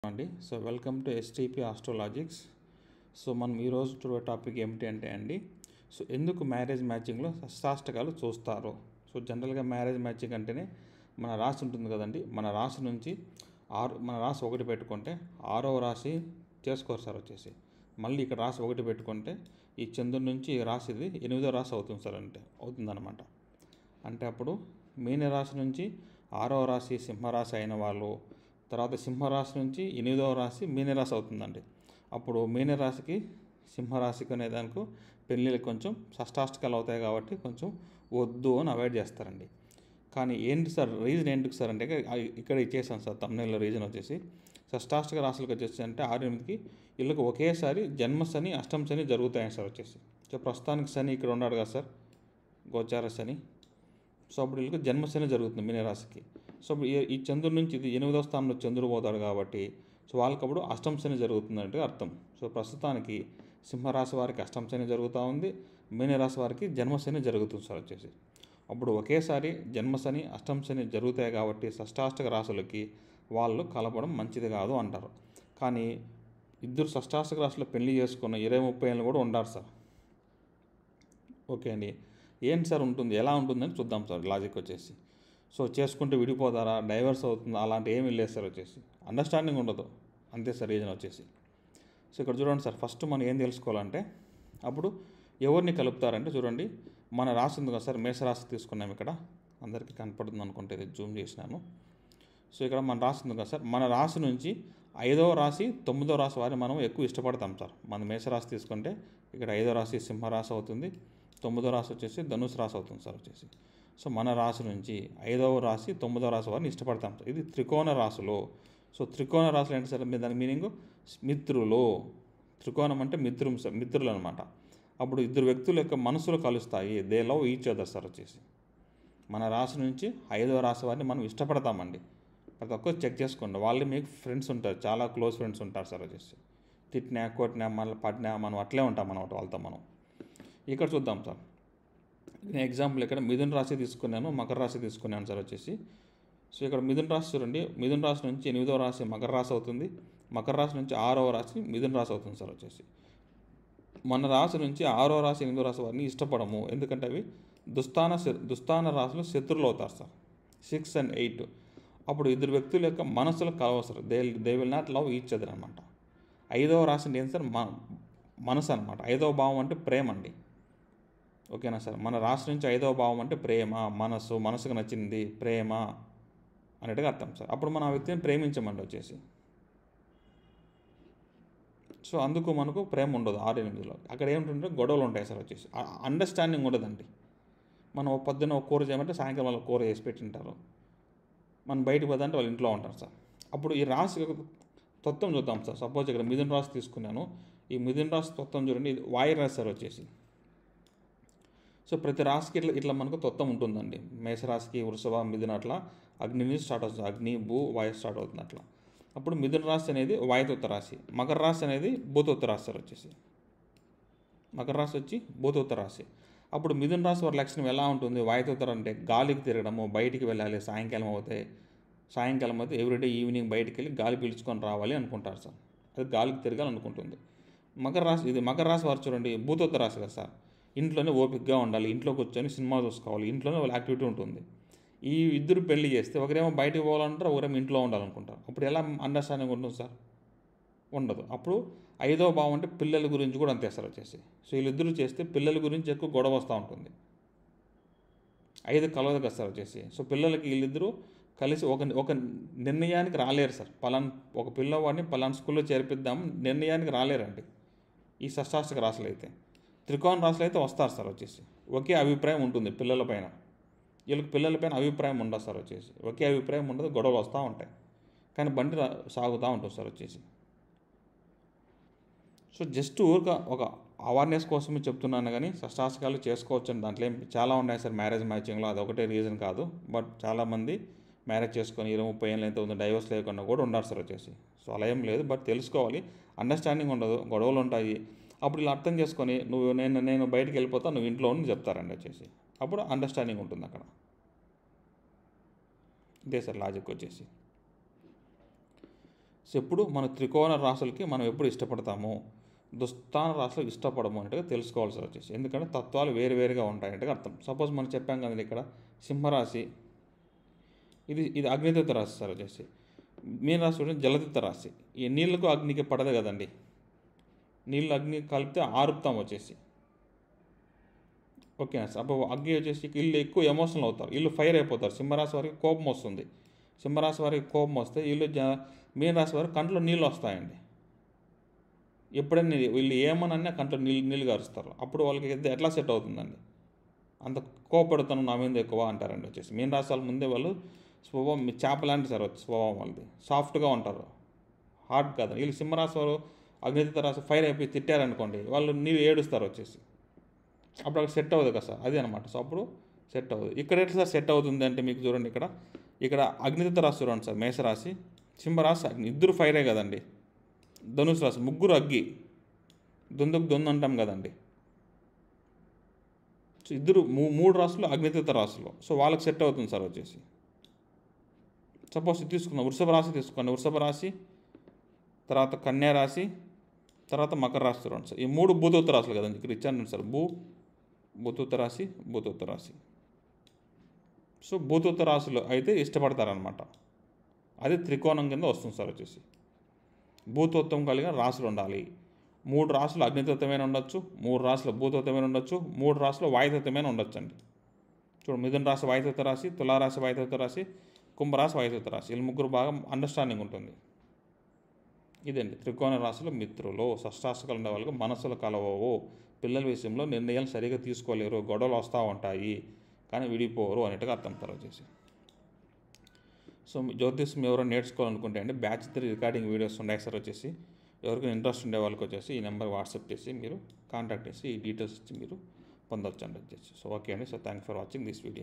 అండి. So welcome to STP Astrologics. So మనం ఈరోజు చూడే టాపిక్ ఏమిటి అంటే అండి, సో ఎందుకు మ్యారేజ్ మ్యాచింగ్లో షష్టాష్టకాలు చూస్తారు. సో జనరల్గా మ్యారేజ్ మ్యాచింగ్ అంటేనే మన రాశి ఉంటుంది కదండి, మన రాశి నుంచి మన రాశి ఒకటి పెట్టుకుంటే 6వ రాశి చేసుకోరు సార్ వచ్చేసి. మళ్ళీ ఇక్కడ రాశి ఒకటి పెట్టుకుంటే ఈ చంద్రుడి నుంచి ఈ రాశిది 8వ రాశి అవుతుంది సార్, అవుతుందన్నమాట. అంటే అప్పుడు మీన రాశి నుంచి 6వ రాశి సింహరాశి అయిన వాళ్ళు, తర్వాత సింహరాశి నుంచి 8వ రాశి మీనరాశి అవుతుందండి. అప్పుడు మీనరాశికి సింహరాశికి అనేదానికి పెళ్ళిళ్ళకి కొంచెం షష్టాష్టకాలు అవుతాయి కాబట్టి కొంచెం వద్దు అని అవాయిడ్ చేస్తారండి. కానీ ఏంటి సార్ రీజన్ ఏంటికి సార్ అంటే ఇక్కడ ఇచ్చేసాను సార్ తమ్ముళ్ళ రీజన్ వచ్చేసి, షష్టాష్టక రాశులకు వచ్చేసి అంటే 6-8కి వీళ్ళకి ఒకేసారి జన్మ శని అష్టమ శని జరుగుతాయి సార్ వచ్చేసి. సో ప్రస్తుతానికి శని ఇక్కడ ఉన్నాడు కదా సార్, గోచార శని. సో అప్పుడు వీళ్ళకి జన్మశని జరుగుతుంది మీనరాశికి. సో అప్పుడు ఈ చంద్రుడి నుంచి ఇది 8వ స్థానంలో చంద్రుడు పోతాడు కాబట్టి సో వాళ్ళకి అప్పుడు అష్టమ శని జరుగుతుందంటే అర్థం. సో ప్రస్తుతానికి సింహరాశి వారికి అష్టమ శని జరుగుతూ ఉంది, మీనరాశి వారికి జన్మశని జరుగుతుంది సార్ వచ్చేసి. అప్పుడు ఒకేసారి జన్మశని అష్టమ శని జరుగుతాయి కాబట్టి షష్టాష్టక రాశులకి వాళ్ళు కలపడం మంచిది కాదు అంటారు. కానీ ఇద్దరు షష్టాష్టక రాశులు పెళ్లి చేసుకున్న 20-30 ఏళ్ళు కూడా ఉండారు సార్. ఓకే అండి, ఏంటి సార్ ఉంటుంది, ఎలా ఉంటుందని చూద్దాం సార్ లాజిక్ వచ్చేసి. సో చేసుకుంటే విడిపోతారా, డైవర్స్ అవుతుందా, అలాంటి ఏమీ లేదు సార్ వచ్చేసి. అండర్స్టాండింగ్ ఉండదు, అంతే సార్ రీజన్ వచ్చేసి. సో ఇక్కడ చూడండి సార్, ఫస్ట్ మనం ఏం తెలుసుకోవాలంటే అప్పుడు ఎవరిని కలుపుతారంటే చూడండి, మన రాశి ఉంది కదా సార్, మేషరాశి తీసుకున్నాం. ఇక్కడ అందరికీ కనపడుతుంది అనుకుంటే ఇది జూమ్ చేసినాను. సో ఇక్కడ మన రాశి ఉంది కదా సార్, మన రాశి నుంచి 5వ రాశి 9వ రాశి వారిని మనం ఎక్కువ ఇష్టపడతాం సార్. మన మేషరాశి తీసుకుంటే ఇక్కడ 5వ రాశి సింహరాశి అవుతుంది, 9వ రాశి వచ్చేసి ధనుసు రాశి అవుతుంది సార్ వచ్చేసి. సో మన రాశి నుంచి 5వ రాశి 9వ రాశి వారిని ఇష్టపడతాం సార్. ఇది త్రికోణ రాశులు. సో త్రికోణ రాశులు ఏంటి సార్, దాని మీనింగ్ మిత్రులు. త్రికోణం అంటే మిత్రులు అనమాట. అప్పుడు ఇద్దరు వ్యక్తుల యొక్క మనసులు కలుస్తాయి, they love each other sir వచ్చేసి. మన రాశి నుంచి 5వ రాశి వారిని మనం ఇష్టపడతామండి. ప్రతి ఒక్కరు చెక్ చేసుకోండి, వాళ్ళు మీకు ఫ్రెండ్స్ ఉంటారు, చాలా క్లోజ్ ఫ్రెండ్స్ ఉంటారు సార్ వచ్చేసి. తిట్టినా కొట్టినా మళ్ళీ పడినా మనం అట్లే ఉంటాం అన్నమాట వాళ్ళతో మనం. ఇక్కడ చూద్దాం సార్, నేను ఎగ్జాంపుల్ ఇక్కడ మిథున రాశి తీసుకున్నాను, మకర రాశి తీసుకున్నాను సార్ వచ్చేసి. సో ఇక్కడ మిథున రాశి చూడండి, మిథున రాశి నుంచి 8వ రాశి మకర రాశి అవుతుంది, మకర రాశి నుంచి 6వ రాశి మిథున రాశి అవుతుంది సార్ వచ్చేసి. మన రాశి నుంచి 6వ రాశి 8వ రాశి వారిని ఇష్టపడము, ఎందుకంటే అవి దుస్థాన రాశులు శత్రువులు అవుతారు సార్, 6 and 8. అప్పుడు ఇద్దరు వ్యక్తుల యొక్క మనసులు కలవసరు, they will not love each other అనమాట. 5వ రాశి అంటే ఏంటి సార్, మనసు అనమాట. 5వ భావం అంటే ప్రేమ అండి, ఓకేనా సార్. మన రాశి నుంచి 5వ భావం అంటే ప్రేమ, మనసుకు నచ్చింది, ప్రేమ అనేట్టుగా అర్థం సార్. అప్పుడు మనం ఆ వ్యక్తిని ప్రేమించమండి వచ్చేసి. సో అందుకు మనకు ప్రేమ ఉండదు 6-8లో. అక్కడ ఏమిటంటే గొడవలు ఉంటాయి సార్ వచ్చేసి, అండర్స్టాండింగ్ ఉండదండి. మనం పొద్దున్న ఒక కూర చేయమంటే సాయంకాలం వాళ్ళు కూర చేసి పెట్టింటారు, మనం బయటకు పోదంటే వాళ్ళు ఇంట్లో ఉంటారు సార్. అప్పుడు ఈ రాశి తత్వం చూద్దాం సార్. సపోజ్ ఇక్కడ మిథున రాశి తీసుకున్నాను, ఈ మిథున రాశి తత్వం చూడండి, ఇది వాయు రాశి సార్ వచ్చేసి. సో ప్రతి రాశికి ఇట్లా మనకు తత్వం ఉంటుందండి. మేషరాశికి వృషభ, మిథున అట్లా అగ్ని నుంచి స్టార్ట్ అవుతుంది, అగ్ని భూ వాయు స్టార్ట్ అవుతుంది అట్లా. అప్పుడు మిథున రాశి అనేది వాయుతత్వ రాశి, మకర రాశి అనేది భూతత్వ రాశి సార్ వచ్చేసి. మకర రాశి వచ్చి భూతత్వ రాశి. అప్పుడు మిథున రాశి వారి లక్షణం ఎలా ఉంటుంది, వాయుతత్వం అంటే గాలికి తిరగడము, బయటికి వెళ్ళాలి, సాయంకాలం అయితే ఎవ్రీడే ఈవినింగ్ బయటికి వెళ్ళి గాలి పీల్చుకొని రావాలి అనుకుంటారు సార్, అది గాలికి తిరగాలనుకుంటుంది. మకర రాశి వారు చూడండి భూతత్వ రాశి కదా సార్, ఇంట్లోనే ఓపికగా ఉండాలి, ఇంట్లో కూర్చొని సినిమా చూసుకోవాలి, ఇంట్లోనే వాళ్ళ యాక్టివిటీ ఉంటుంది. ఈ ఇద్దరు పెళ్లి చేస్తే ఒకరేమో బయటకు పోవాలంటారు, ఒకరేమో ఇంట్లో ఉండాలనుకుంటారు. అప్పుడు ఎలా అండర్స్టాండింగ్ ఉంటుంది సార్, ఉండదు. అప్పుడు 5వ భావం అంటే పిల్లల గురించి కూడా అంతే సార్ వచ్చేసి. సో వీళ్ళిద్దరూ చేస్తే పిల్లల గురించి ఎక్కువ గొడవ వస్తూ ఉంటుంది, 5 కలవదు కదా సార్ వచ్చేసి. సో పిల్లలకి వీళ్ళిద్దరూ కలిసి ఒక నిర్ణయానికి రాలేరు సార్. ఒక పిల్లవాడిని పలానా స్కూల్లో చేర్పిద్దాం నిర్ణయానికి రాలేరండి ఈ షష్టాష్టక రాశులు అయితే. త్రికోణ రాశులు అయితే వస్తారు సార్ వచ్చేసి, ఒకే అభిప్రాయం ఉంటుంది పిల్లల పైన. వీళ్ళకి పిల్లల పైన అభిప్రాయం ఉండదు సార్ వచ్చేసి, ఒకే అభిప్రాయం ఉండదు, గొడవలు వస్తూ ఉంటాయి, కానీ బండి సాగుతూ ఉంటుంది సార్ వచ్చేసి. సో జస్ట్ ఒక అవేర్నెస్ కోసమే చెప్తున్నాను, కానీ షష్టాష్టకాలు చేసుకోవచ్చు అని దాంట్లో చాలా ఉన్నాయి సార్ మ్యారేజ్ మ్యాచింగ్లో, అదొకటే రీజన్ కాదు. బట్ చాలామంది మ్యారేజ్ చేసుకొని 20-30 ఏళ్ళు అయితే ఉంది, డైవర్స్ లేకుండా కూడా ఉన్నారు సార్ వచ్చేసి. సో అలా ఏం లేదు, బట్ తెలుసుకోవాలి, అండర్స్టాండింగ్ ఉండదు, గొడవలు ఉంటాయి. అప్పుడు ఇలా అర్థం చేసుకొని నేను బయటికి వెళ్ళిపోతా, నువ్వు ఇంట్లో అని చెప్తారండి వచ్చేసి, అప్పుడు అండర్స్టాండింగ్ ఉంటుంది అక్కడ. ఇదే సార్ లాజిక్ వచ్చేసి. సో ఎప్పుడు మన త్రికోణ రాశులకి మనం ఎప్పుడు ఇష్టపడతాము, దుస్థాన రాశులు ఇష్టపడము అన్నట్టుగా తెలుసుకోవాల్సి వచ్చేసి, ఎందుకంటే తత్వాలు వేరువేరుగా ఉంటాయంటే అర్థం. సపోజ్ మనం చెప్పాం కదండి ఇక్కడ సింహరాశి, ఇది అగ్నితత్వ రాశి సార్ వచ్చేసి. మీన రాశి చూడండి జలతత్వ రాశి. ఈ నీళ్ళకు అగ్నికి పడదు కదండి, నీళ్ళు అగ్ని కలిపితే ఆరుపుతాం వచ్చేసి. ఓకేనా సార్. అప్పుడు అగ్ని వచ్చేసి వీళ్ళు ఎక్కువ ఎమోషనల్ అవుతారు, వీళ్ళు ఫైర్ అయిపోతారు. సింహరాశి వారికి కోపం వస్తుంది, సింహరాశి వారికి కోపం వస్తే వీళ్ళు మీన రాశి వారికి కంట్లో నీళ్ళు వస్తాయండి. ఎప్పుడైనా వీళ్ళు ఏమనన్నా కంట్లో నీళ్ళు గారుస్తారు. అప్పుడు వాళ్ళకి ఎట్లా సెట్ అవుతుందండి, అంత కోపడుతాను నా మీద ఎక్కువ అంటారండి వచ్చేసి. మీన రాశి వాళ్ళ ముందే వాళ్ళు స్వభావం చేప లాంటి సార్ స్వభావం వాళ్ళది, సాఫ్ట్గా ఉంటారు, హార్డ్ కాదు. వీళ్ళు సింహరాశి వారు అగ్నితత్వ రాశి ఫైర్ అయిపోయి తిట్టారనుకోండి, వాళ్ళు నీళ్ళు ఏడుస్తారు వచ్చేసి. అప్పుడు అక్కడ సెట్ అవ్వదు కదా సార్, అది అనమాట. సో అప్పుడు సెట్ అవ్వదు. ఇక్కడ ఎట్లా సార్ సెట్ అవుతుంది అంటే మీకు చూడండి ఇక్కడ అగ్నితత్వ రాశి చూడండి సార్, మేషరాశి, సింహరాశి, అగ్ని ఇద్దరు ఫైరే కదండి. ధనుసు రాశి ముగ్గురు అగ్గి, దొందుకు దొందు అంటాం కదండి. సో ఇద్దరు మూడు రాశులు అగ్నితత్వ రాశులు. సో వాళ్ళకి సెట్ అవుతుంది సార్ వచ్చేసి. సపోజ్ తీసుకున్నాం వృషభ రాశి తీసుకోండి, వృషభ రాశి తర్వాత కన్యా రాశి తర్వాత మకర రాశి చూడండి సార్. ఈ మూడు భూతత్వ రాశులు కదండి, ఇక్కడ ఇచ్చాను సార్. భూతత్వ రాశి, భూతత్వ రాశి. సో భూతత్వ రాశులు అయితే ఇష్టపడతారనమాట, అది త్రికోణం కింద వస్తుంది సార్ వచ్చేసి. భూతత్వం కలిగిన రాశులు ఉండాలి. 3 రాశులు అగ్నితత్వమైన ఉండొచ్చు, 3 రాశులు భూతత్వమైన ఉండొచ్చు, 3 రాశులు వాయుతత్వమైన ఉండొచ్చు అండి. చూడండి, మిథున రాశి వాయుతత్వ రాశి, తులారాశి వాయుతత్వ రాశి, కుంభరాశి వాయుతత్వ రాశి. వీళ్ళు ముగ్గురు బాగా అండర్స్టాండింగ్ ఉంటుంది. ఇదండి త్రికోణ రాశులు మిత్రులు. షష్టాష్టకాలు ఉండే వాళ్ళకి మనసులు కలవవు, పిల్లల విషయంలో నిర్ణయాలు సరిగా తీసుకోలేరు, గొడవలు వస్తూ ఉంటాయి కానీ విడిపోరు అన్నట్టుగా అర్థం సార్ వచ్చేసి. సో జ్యోతిష్యం ఎవరో నేర్చుకోవాలనుకుంటే అండి బ్యాచ్ 3 రికార్డింగ్ వీడియోస్ ఉన్నాయి సార్ వచ్చేసి. ఎవరికైనా ఇంట్రెస్ట్ ఉండే వాళ్ళకి వచ్చేసి ఈ నెంబర్ వాట్సాప్ చేసి మీరు కాంటాక్ట్ చేసి ఈ డీటెయిల్స్ ఇచ్చి మీరు పొందొచ్చు అండి వచ్చేసి. సో ఓకే అండి. So thank for watching this video.